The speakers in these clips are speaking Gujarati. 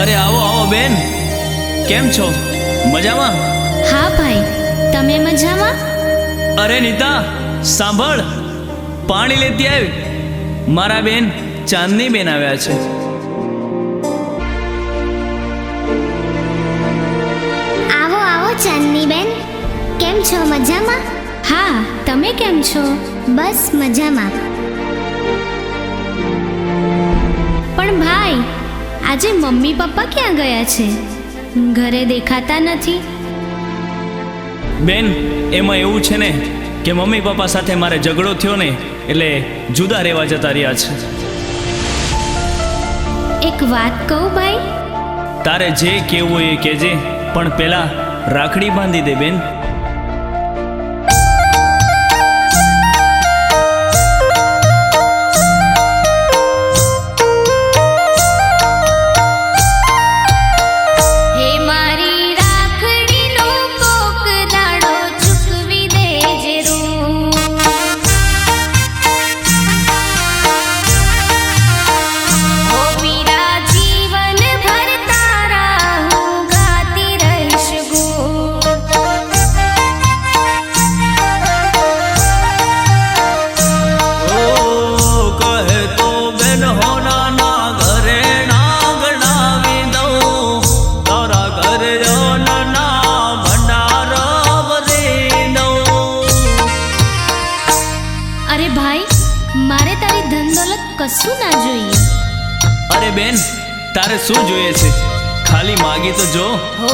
અરે આવો આવો બેન, કેમ છો? મજામાં? હા ભાઈ, તમે મજામાં? અરે નીતા સાંભળ, પાણી લેતી આવ. મારા બેન ચાંદની બેન આવ્યા છે. આવો આવો ચાંદની બેન, કેમ છો? મજામાં? હા, તમે કેમ છો? બસ મજામાં. પણ ભાઈ, આજે મમ્મી પપ્પા ક્યાં ગયા છે? ઘરે દેખાતા નથી. બેન એમાં એવું છે ને કે મમ્મી પપ્પા સાથે મારે ઝઘડો થયો ને, એટલે જુદા રહેવા જતા રહ્યા છે. એક વાત કહું ભાઈ? તારે જે કહેવું હોય એ કહેજે, પણ પહેલા રાખડી બાંધી દે બેન. મારે તારી ધન દોલત કશું ના જોઈએ. અરે બેન, તારે શું જોઈએ છે? ખાલી માગી તો જો. હો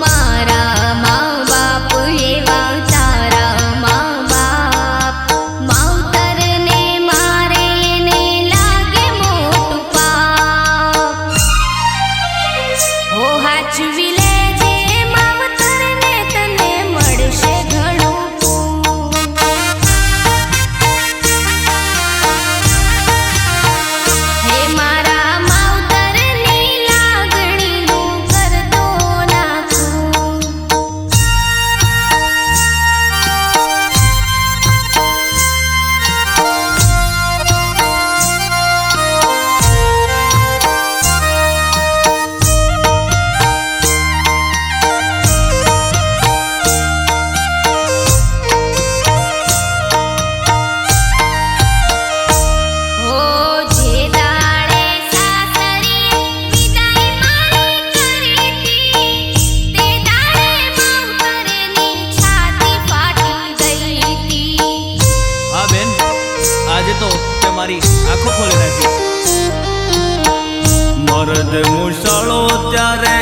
મારા મા બાપ એવા તારા મા બાપ, માવતરને મારે ને લાગે મોટું પાપ. હો હાચવી લેજે માવતરને, તને મળશે ઘણું. આજે તો તે મારી આંખો ખોલી નાખી. મરદ મુસળો ત્યારે